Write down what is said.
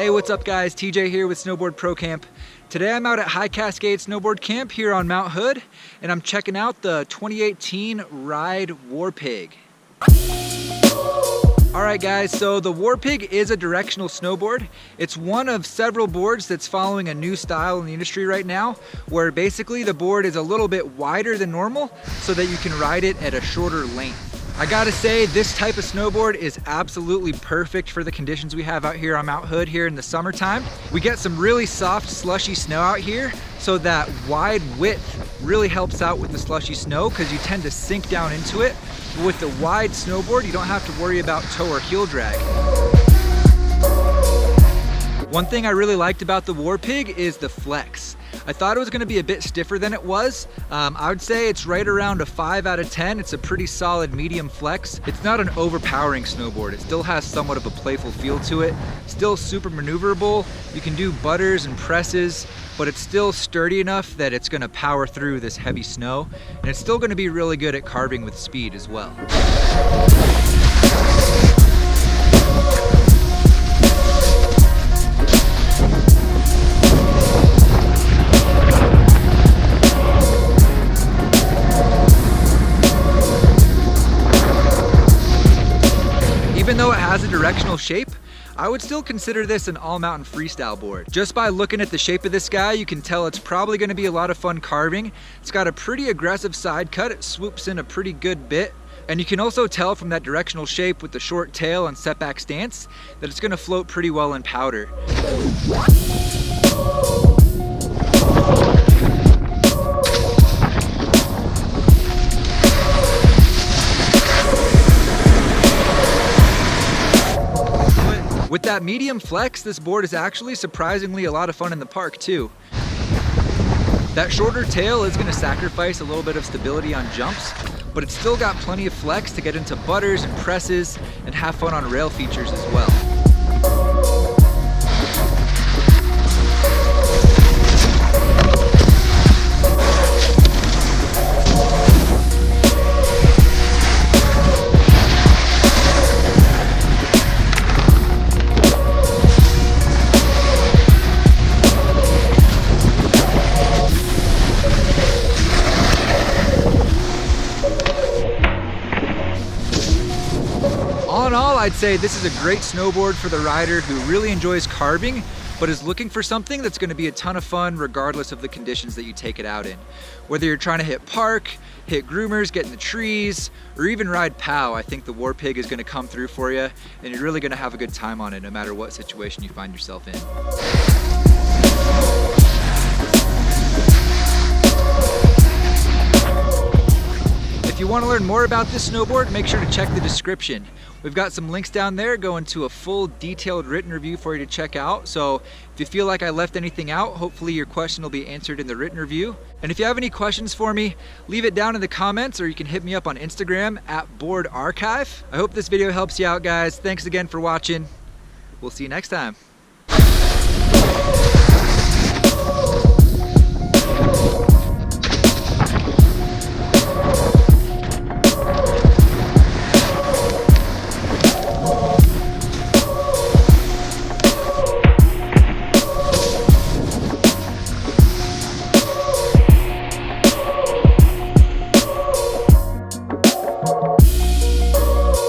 Hey, what's up guys? TJ here with Snowboard Pro Camp. Today I'm out at High Cascade Snowboard Camp here on Mount Hood, and I'm checking out the 2018 Ride Warpig. Alright guys, so the Warpig is a directional snowboard. It's one of several boards that's following a new style in the industry right now, where basically the board is a little bit wider than normal so that you can ride it at a shorter length. I gotta say, this type of snowboard is absolutely perfect for the conditions we have out here on Mount Hood here in the summertime. We get some really soft, slushy snow out here, so that wide width really helps out with the slushy snow because you tend to sink down into it. With the wide snowboard, you don't have to worry about toe or heel drag. One thing I really liked about the Warpig is the flex. I thought it was gonna be a bit stiffer than it was. I would say it's right around a 5 out of 10. It's a pretty solid medium flex. It's not an overpowering snowboard. It still has somewhat of a playful feel to it. Still super maneuverable. You can do butters and presses, but it's still sturdy enough that it's gonna power through this heavy snow. And it's still gonna be really good at carving with speed as well. Even though it has a directional shape, I would still consider this an all-mountain freestyle board. Just by looking at the shape of this guy, you can tell it's probably gonna be a lot of fun carving. It's got a pretty aggressive side cut. It swoops in a pretty good bit. And you can also tell from that directional shape with the short tail and setback stance that it's gonna float pretty well in powder. With that medium flex, this board is actually surprisingly a lot of fun in the park too. That shorter tail is going to sacrifice a little bit of stability on jumps, but it's still got plenty of flex to get into butters and presses and have fun on rail features as well. All in all, I'd say this is a great snowboard for the rider who really enjoys carving, but is looking for something that's going to be a ton of fun regardless of the conditions that you take it out in. Whether you're trying to hit park, hit groomers, get in the trees, or even ride POW, I think the Warpig is going to come through for you, and you're really going to have a good time on it no matter what situation you find yourself in. If you want to learn more about this snowboard, make sure to check the description. We've got some links down there going to a full detailed written review for you to check out. So if you feel like I left anything out, hopefully your question will be answered in the written review. And if you have any questions for me, leave it down in the comments, or you can hit me up on Instagram at Board Archive. I hope this video helps you out, guys. Thanks again for watching. We'll see you next time.